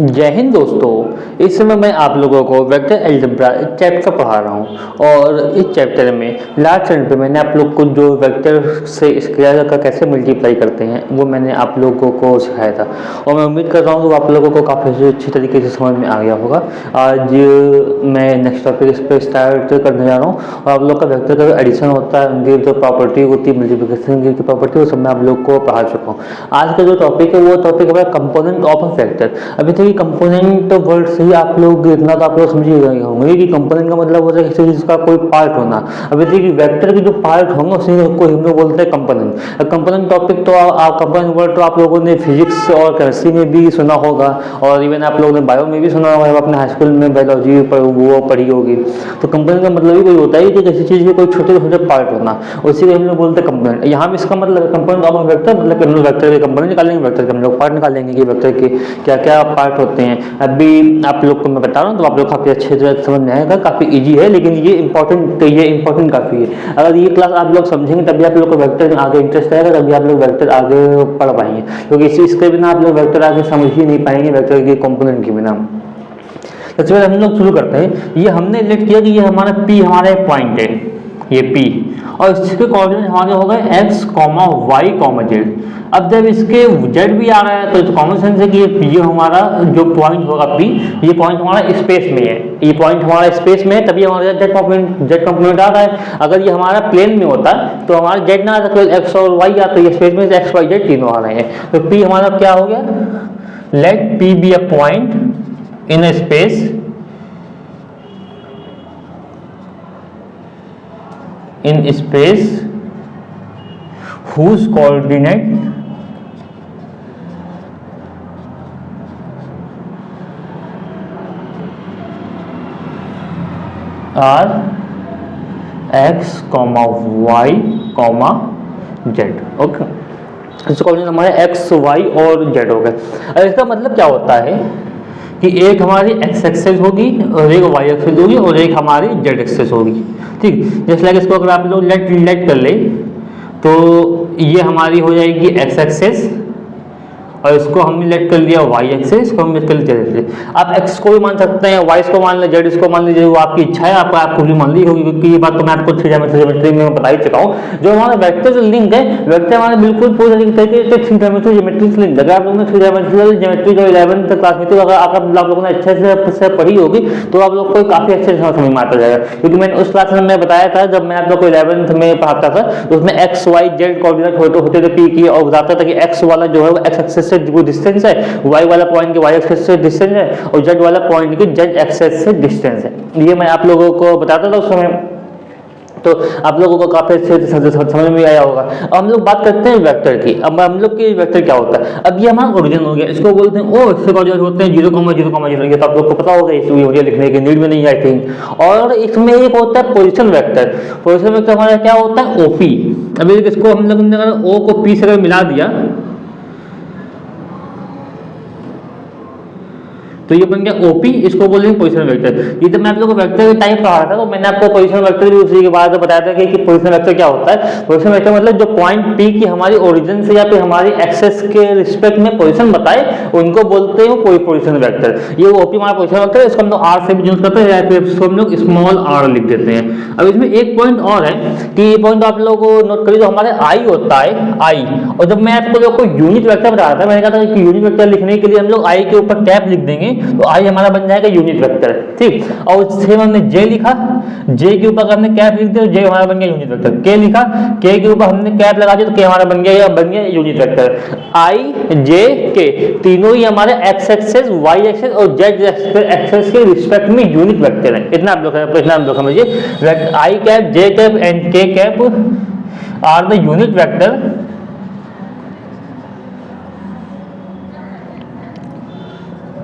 जय हिंद दोस्तों। इस समय मैं आप लोगों को वेक्टर अलजेब्रा चैप्टर पढ़ा रहा हूँ और इस चैप्टर में लास्ट चरण पे मैंने आप लोग को जो वेक्टर से स्क्वायर का कैसे मल्टीप्लाई करते हैं वो मैंने आप लोगों को सिखाया था और मैं उम्मीद कर रहा हूँ तो आप लोगों को काफ़ी अच्छी तरीके से समझ में आ गया होगा। आज मैं नेक्स्ट टॉपिक इस पर स्टार्ट करने जा रहा हूँ और आप लोग का वेक्टर का एडिशन होता है, उनकी जो प्रॉपर्टी होती है, मल्टीप्लिकेशन की प्रॉपर्टी, वो सब मैं आप लोग को पढ़ा चुका हूँ। आज का जो टॉपिक है वो टॉपिक है कंपोनेंट ऑफ अ वेक्टर। अभी तो ये कंपोनेंट वर्ड से ही आप लोग इतना तो आप लोग समझ ही गए होंगे कि कंपोनेंट का मतलब होता है किसी चीज का कोई पार्ट होना। अभी देखिए वेक्टर के जो पार्ट होंगे उसी को हम लोग बोलते हैं कंपोनेंट। कंपोनेंट टॉपिक तो कंपोनेंट वर्ड तो आप लोगों ने फिजिक्स और केमिस्ट्री में भी सुना होगा और इवन आप लोगों ने बायो में भी सुना होगा, अपने हाई स्कूल में बायोलॉजी पर वो पढ़ी होगी। तो कंपोनेंट का मतलब ही कोई होता है कि किसी चीज के कोई छोटे छोटे पार्ट होना, उसी को हम लोग बोलते हैं कंपोनेंट। यहाँ भी इसका मतलब कंपोनेंट ऑफ वेक्टर मतलब हम लोग वेक्टर के कंपोनेंट निकालेंगे, वेक्टर के हम लोग पार्ट निकालेंगे कि वेक्टर के क्या क्या पार्ट होते हैं। अभी आप लोग को मैं बता रहा हूँ तो आप लोग काफ़ी अच्छे से समझ में आएगा, काफ़ी इजी है, लेकिन ये इंपॉर्टेंट काफ़ी है। अगर ये क्लास आप लोग समझेंगे तभी आप लोग को वेक्टर में आगे इंटरेस्ट आएगा, तभी आप लोग वेक्टर आगे पढ़ पाएंगे, क्योंकि इसके बिना आप लोग वेक्टर आगे समझ ही नहीं पाएंगे, वेक्टर के कंपोनेंट के बिना। सबसे पहले हम लोग शुरू करते हैं। ये हमने लेट किया कि ये हमारा पी हमारा एक पॉइंट है, ये पी, और इसके कोऑर्डिनेट हमारे हो गए x comma y comma z. अब जब इसके जेड भी आ रहा है तो कॉमन सेंस है कि ये हमारा जो पॉइंट होगा पी, ये पॉइंट हमारा स्पेस में है, ये पॉइंट हमारा स्पेस में है, तभी हमारा जेड कंपोनेंट आ रहा है। अगर ये हमारा प्लेन में होता तो हमारा जेड ना आता, एक्स और वाई आता, ये स्पेस में एक्स वाई जेड तीनों आ रहे हैं। तो पी हमारा क्या हो गया, let P be a point in a space in space whose coordinate are x, y, z। Okay, इसका कोऑर्डिनेट हमारे x, y और z हो गए। अब इसका मतलब क्या होता है कि एक हमारी x एक्सेस होगी और एक y एक्सेस होगी और एक हमारी z एक्सेस होगी। ठीक, जैसे लाइक इसको अगर आप लोग लेट कर ले तो ये हमारी हो जाएगी x एक्सेस और इसको हमने लेट कर लिया y एक्सेस, इसको हम लेट कर लिया। आप x को भी मान सकते हैं, y को मान लें, z इसको मान लीजिए, वो आपकी इच्छा है, आपको भी मान ली होगी, क्योंकि ये बात तो मैं आपको थ्री में बता ही चुका हूँ। जो हमारा वेक्टर जो लिंक है, वेक्टर हमारे बिल्कुल पूरी तरीके से थ्री डायमेंशनल ज्योमेट्रिक लिंक। अगर आप लोगों ने थ्री डायमेंशनल ज्योमेट्री जो 11th क्लास में थी, अगर आप लोगों ने अच्छे से पढ़ी होगी तो आप लोग को काफी अच्छे से समझ में आता जाएगा, क्योंकि मैंने उस क्लास में मैं बताया था, जब मैं आप लोग को 11th में पढ़ाता था, उसमें एक्स वाई जेड कोऑर्डिनेट होते थे पी की, और बताता था कि एक्स वाला जो है वो एक्स एक्सेस से वो डिस्टेंस है, y वाला पॉइंट के y एक्सेस से डिस्टेंस है और z वाला पॉइंट के z एक्सेस से डिस्टेंस है। ये मैं आप लोगों को बताता था उस समय, तो आप लोगों को काफी अच्छे से समझ में आया होगा। अब हम लोग बात करते हैं वेक्टर की। अब हम लोग की वेक्टर क्या होता है, अब ये हमारा ओरिजिन हो गया, इसको बोलते हैं ओ, इससे कोऑर्डिनेट होते हैं 0,0,0, ये तो आप लोग को पता होगा, इसलिए मुझे लिखने की नीड में नहीं आई थिंक। और इसमें एक होता है पोजीशन वेक्टर। पोजीशन वेक्टर हमारा क्या होता है, ओपी। अभी इसको हम लोग ने अगर ओ को पी से अगर मिला दिया तो ये बन गया ओपी, इसको बोलेंगे पोजीशन वेक्टर। ये तो मैं आप लोगों को वेक्टर के टाइप पढ़ा था, तो मैंने आपको पोजीशन वेक्टर भी उसी के बाद बताया था कि पोजीशन वेक्टर क्या होता है। पोजीशन वेक्टर मतलब जो पॉइंट पी की हमारी ओरिजिन से या फिर हमारी एक्सेस के रिस्पेक्ट में पोजीशन बताए, उनको बोलते हैं कोई पोजीशन वेक्टर। ये ओपी हमारा पोजीशन वेक्टर है, इसको हम लोग आर से भी यूज करते हैं या फिर इसको हम लोग स्मॉल आर लिख देते हैं। अब इसमें एक पॉइंट और है कि ये पॉइंट आप लोग को नोट करिए, जो हमारे आई होता है, आई। और जब मैं आपको लोग को यूनिट वेक्टर बताया था, मैंने कहा था कि यूनिट वेक्टर लिखने के लिए हम लोग आई के ऊपर कैप लिख देंगे तो आई हमारा बन जाएगा यूनिट वेक्टर। ठीक, और सेम हमने जे लिखा, जे के ऊपर हमने कैप लिख दिया, जे हमारा बन गया यूनिट वेक्टर। के लिखा, के के ऊपर हमने कैप लगा दिया तो के हमारा बन गया यूनिट वेक्टर। आई जे के तीनों ही हमारे एक्स एक्सेस, वाई एक्सेस और जेड एक्सेस के रिस्पेक्ट में यूनिट वेक्टर है। इतना आप लोग समझिए, i cap, j cap and k cap are the unit vector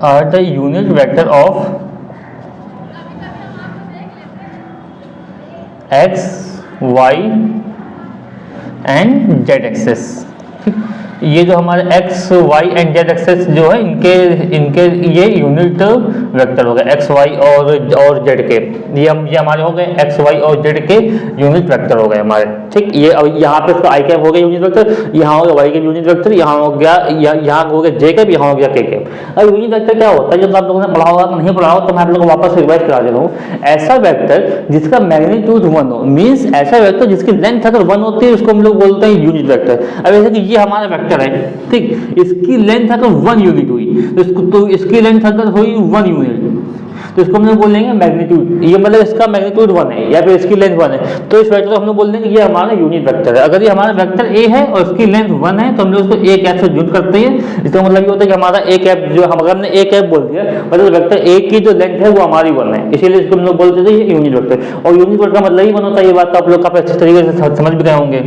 are the unit vector of x, y and z axis। ये जो हमारे x, y and z axes जो है, इनके ये यूनिट वेक्टर हो गए एक्स वाई और जेड के, ये हमारे हो गए एक्स वाई और जेड के यूनिट वेक्टर हो गए हमारे। ठीक, ये अब यहाँ पे इसका आई कैप हो गया यूनिट वेक्टर, यहाँ हो गया वाई कैप यूनिट वेक्टर, यहाँ हो गया यहाँ हो गया जे कैप, यहाँ हो गया के कैप। अब यूनिट वेक्टर क्या होता है, जब आप लोगों ने पढ़ा होगा तो नहीं पढ़ा हो तो मैं आप लोगों को वापस रिवाइज करा देता हूँ। ऐसा वेक्टर जिसका मैग्नीट्यूड 1 हो, मीन्स ऐसा वेक्टर जिसकी लेंथ अगर 1 होती है उसको हम लोग बोलते हैं यूनिट वेक्टर। अब जैसे कि ये हमारा वेक्टर है, ठीक, इसकी लेंथ अगर 1 यूनिट हुई तो इसकी लेंथ अगर हुई 1 यूनिट तो इसको हम लोग बोलेंगे मैग्नीट्यूड, ये मतलब इसका मैग्नीट्यूड 1 है या फिर इसकी लेंथ 1 है, तो इस वेक्टर को हम लोग बोल देंगे ये हमारा यूनिट वेक्टर है। अगर ये हमारा वेक्टर ए है और इसकी लेंथ 1 है तो हम लोग इसको ए कैप से यूज करते हैं। इसका मतलब ये होता है कि हमारा ए कैप जो हम अगर हमने ए कैप बोल दिया मतलब वेक्टर ए की जो लेंथ है वो हमारी 1 है, इसीलिए इसको हम लोग बोलते थे ये यूनिट वेक्टर। और यूनिट वेक्टर का मतलब ही 1 होता है, ये बात तो आप लोग काफी अच्छे तरीके से समझ भी गए होंगे।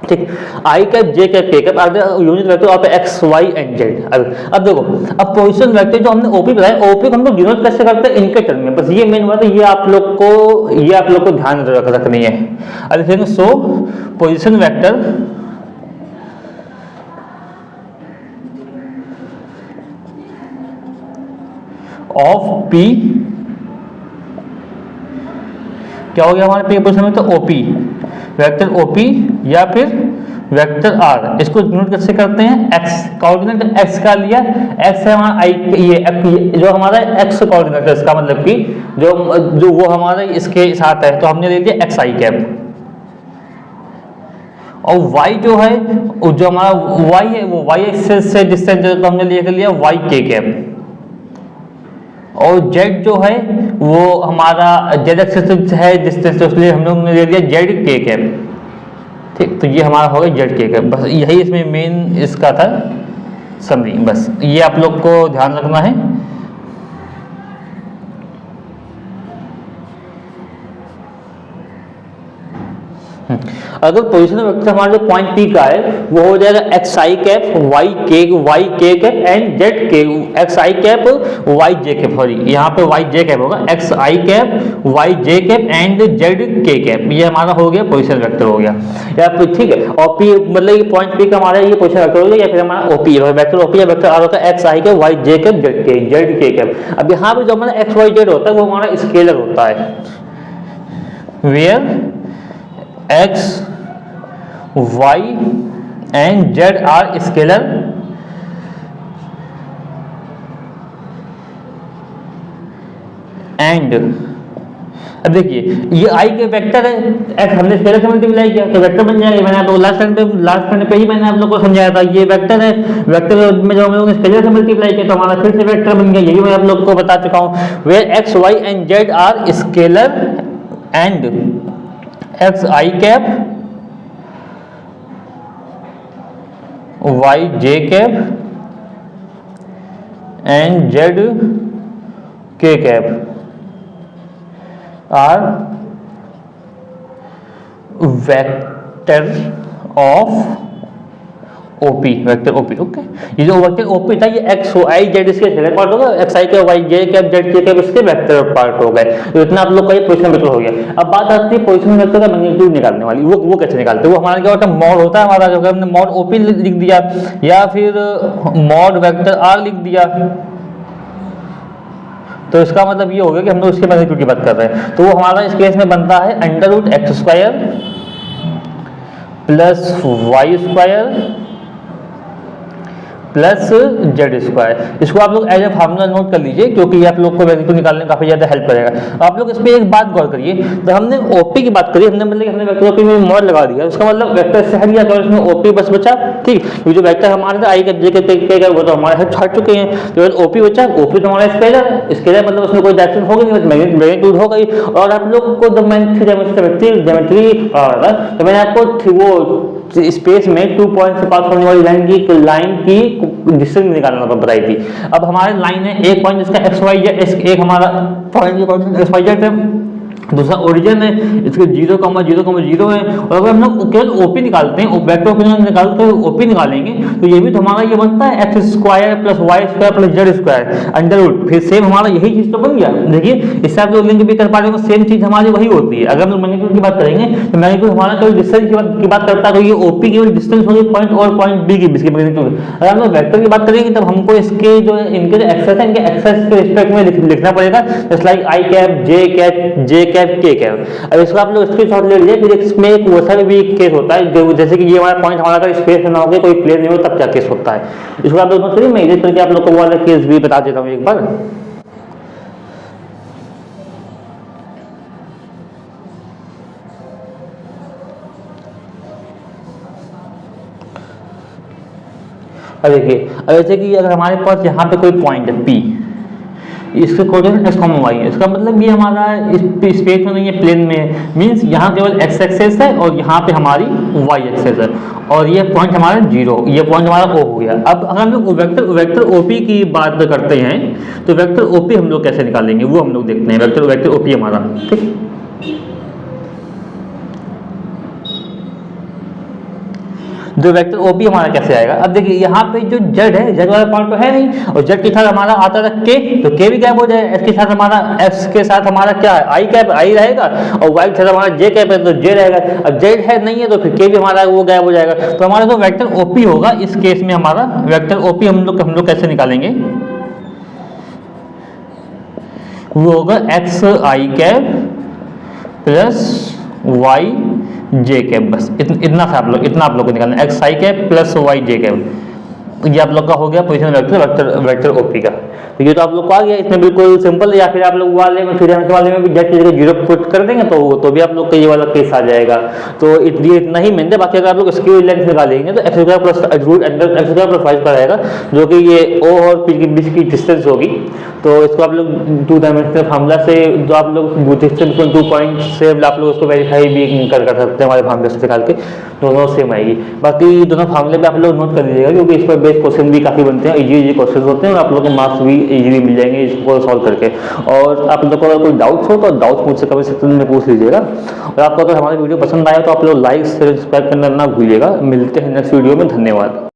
ठीक, आई कैप जे कैप के कैप यूनिट वेक्टर और एक्स वाई एंड जेड। अब देखो, अब पोजीशन वेक्टर जो हमने ओपी बताया, ओपी को हम लोग डिनोट कैसे करते हैं इनके टर्म में, बस ये मेन बात है, ये आप लोग को ध्यान रखनी है। अब देखेंगे सो पोजीशन वेक्टर ऑफ पी क्या हो गया हमारे पी पोजीशन में, तो ओपी वेक्टर ओपी या फिर वेक्टर आर, इसको डिनोट कैसे करते हैं, एक्स कोऑर्डिनेट एक्स का लिया, एक्स है हमारा आई, ये जो हमारा एक्स कोऑर्डिनेट है इसका मतलब कि जो वो हमारे इसके साथ है तो हमने ले लिया एक्स आई कैप, और y जो है जो हमारा y है वो y एक्सिस से डिस्टेंस है तो हमने लेकर लिया y के कैप, और z जो है वो हमारा z एक्सिस है डिस्टेंस, तो इसलिए हम लोग ने ले लिया z के कैप। ठीक, तो ये हमारा हो गया z के कैप, बस यही इसमें मेन इसका था समरी, बस ये आप लोग को ध्यान रखना है। अगर पोजीशन वेक्टर हमारा जो पॉइंट पी का है वो हो जाएगा X I cap Y K cap and Z K X I cap Y J cap, sorry यहाँ पे वाई जे कैप होगा, X I cap Y J cap and Z के कैप, ये हमारा हो गया पोजीशन वेक्टर हो गया। या फिर ठीक है, और पी मतलब ये पॉइंट पी का हमारा ये पोजीशन वेक्टर हो गया, या फिर हमारा ओपी वेक्टर ओपी या वेक्टर आर होता है एक्स आई कैप वाई जे कैप जेड के कैप। अब यहाँ पे जो हमारा एक्स वाई जेड होता है वो हमारा स्केलर होता है, where x y and z are scalar and अब देखिए ये i के वेक्टर है, x हमने स्केलर से मल्टीप्लाई किया तो वेक्टर बन जाएगा। मैंने आपको लास्ट टाइम पे ही मैंने आप लोग को समझाया था, ये वेक्टर है, वेक्टर में जो हम लोगों ने स्केलर से मल्टीप्लाई किया तो हमारा फिर से वेक्टर बन गया, यही मैं आप लोग को बता चुका हूँ। Where x y and z are scalar and x I cap Y J cap and Z के cap are vector of OP, vector OP. Okay, ये जो वेक्टर ओपी था ये एक्स वाई जेड इसके स्केलर पार्ट हो गया, x i k y J cap z के cap इसके वेक्टर पार्ट हो गए, तो इतना आप लोग का ये पोजीशन वेक्टर हो गया। अब बात आती है पोजीशन वेक्टर का मैग्नीट्यूड निकालने वाली, वो कैसे निकालते हैं, वो हमारा क्या होता है मॉड होता है हमारा, जो हमने मॉड ओपी लिख दिया या फिर मॉड वेक्टर आर लिख दिया, तो इसका मतलब ये हो गया कि हम लोग उसके मैग्नीट्यूड की बात कर रहे हैं, तो वो हमारा इस केस में बनता है under root x square plus y square plus z square. इसको आप लोग एज ए फार्मूला नोट कर लीजिए क्योंकि ये आप लोग को मैग्नीट्यूड निकालने में काफी ज्यादा हेल्प करेगा। आप लोग इस पे एक बात गौर करिए, तो हमने ओपी की बात करी, हमने मतलब हमने वेक्टर ओपी में मॉड लगा दिया, उसका मतलब वेक्टर से हट गया तो इसमें ओपी बस बचा। ठीक, ये जो वेक्टर हमारे आई के जे के वो तो हमारे हट चुके हैं, तो ओपी बचा। ओपी तो हमारा स्केलर है, स्केलर मतलब उसमें कोई डायरेक्शन होगी नहीं, मैग्नीट्यूड हो गई। और आप लोग को जब मैंने ज्योमेट्री तो मैंने आपको वो स्पेस में 2 पॉइंट से पास होने वाली लाइन की डिस्टेंस निकालना बताई थी। अब हमारे लाइन है एक पॉइंट जिसका एक्स वाई जेड, एक हमारा पॉइंट एक्स वाई जेड है दूसरा ओरिजिन है, इसके 0,0,0 है। और अगर हम लोग केवल ओपी निकालते हैं, वेक्टर ओपी निकालते हैं, ओपी निकालेंगे तो ये भी तो हमारा ये बनता है x square plus y square plus z square under root, फिर सेम हमारा यही चीज तो बन गया। देखिए इससे आप लोग लिंक भी कर पा रहे हो, सेम चीज हमारी वही होती है। अगर हम लोग मैग्नीट्यूड की बात करेंगे तो मैग्नीट्यूड हमारा केवल डिस्टेंस की बात करता है, तो ये ओपी केवल डिस्टेंस होगी पॉइंट और पॉइंट बी की बीच की मैग्नीट्यूड। अगर हम लोग वेक्टर की बात करेंगे तब हमको इसके जो इनके जो एक्सेस है, इनके एक्सेस के रिस्पेक्ट में लिखना पड़ेगा, just like I cap, j cap, के कैप। अब इसको आप लोग स्क्रीनशॉट ले लीजिए, फिर इसमें एक वैसा भी केस होता है जैसे कि ये हमारा पॉइंट हमारा अगर स्पेस में ना हो, कोई प्लेन नहीं हो, तब क्या केस होता है, इसको आप लोग नोट करिए। मैं इस करके आप लोग को वो वाला केस भी बता देता हूँ एक बार। अब देखिए, अब जैसे कि अगर हमारे पास यहाँ पे कोई पॉइंट है P, इसके कोऑर्डिनेट एक्स कॉमा वाई है, इसका मतलब ये हमारा इस स्पेस में नहीं है, प्लेन में, मींस यहाँ केवल एक्स एक्सेस है और यहाँ पे हमारी वाई एक्सेस है, और ये पॉइंट हमारा 0, ये पॉइंट हमारा O हो गया। अब अगर हम लोग वेक्टर ओपी की बात करते हैं तो वेक्टर ओपी हम लोग कैसे निकालेंगे वो हम लोग देखते हैं। वेक्टर ओपी हमारा, ठीक, जो वेक्टर ओपी हमारा कैसे आएगा। अब देखिए यहाँ पे जो जेड है, जेड वाला पार्ट तो है नहीं, और जेड के साथ हमारा आता था के, तो के भी गैप हो जाएगा। एस के साथ हमारा, एस के साथ हमारा क्या है, आई कैप, आई रहेगा, और वाई के साथ हमारा जे कैप है तो जे रहेगा। अब जेड है नहीं है तो फिर के भी हमारा वो गैप हो जाएगा। तो हमारा जो वेक्टर ओपी होगा इस केस में, हमारा वेक्टर ओपी हम लोग कैसे निकालेंगे, वो होगा एक्स आई कैप प्लस वाई जे कैप, बस इतना आप लोग को निकालना है, एक्स आई कैप प्लस वाई जे कैप। ये आप लोग का हो गया पोजीशन वेक्टर ओपी का। तो ये तो आप लोग को आ गया, इसमें बिल्कुल सिंपल। या फिर आप लोग वाले में, फिर वाले में भी जेड की जगह 0 पुट कर देंगे तो भी आप लोग का ये वाला केस आ जाएगा। तो ये इतना ही मेन है। बाकी अगर आप लोग इसकी लेंथ निकालेंगे तो x square plus root under x square plus 5 का रहेगा, जो कि ये ओ और पी के बीच की डिस्टेंस होगी। तो इसको आप लोग 2 डायमेंशनल फार्मूला से, जो आप लोग डिस्टेंस 2 पॉइंट से आप लोग उसको वेरीफाई भी कर सकते हैं हमारे फार्मूले से निकाल के, दोनों सेम आएगी। बाकी दोनों फार्मूले पे आप लोग नोट कर लीजिएगा, क्योंकि इस पर बेस्ड क्वेश्चन भी काफी बनते हैं, इजी क्वेश्चन होते हैं, और आप लोग को मार्क्स भी इजीली मिल जाएंगे इसको सॉल्व करके। और आप लोग को अगर कोई डाउट्स हो तो डाउट्स मुझसे कमेंट सेक्शन में पूछ लीजिएगा। और आपको अगर हमारी वीडियो पसंद आए तो आप लोग लाइक शेयर सब्सक्राइब करना ना भूलिएगा। मिलते हैं नेक्स्ट वीडियो में, धन्यवाद।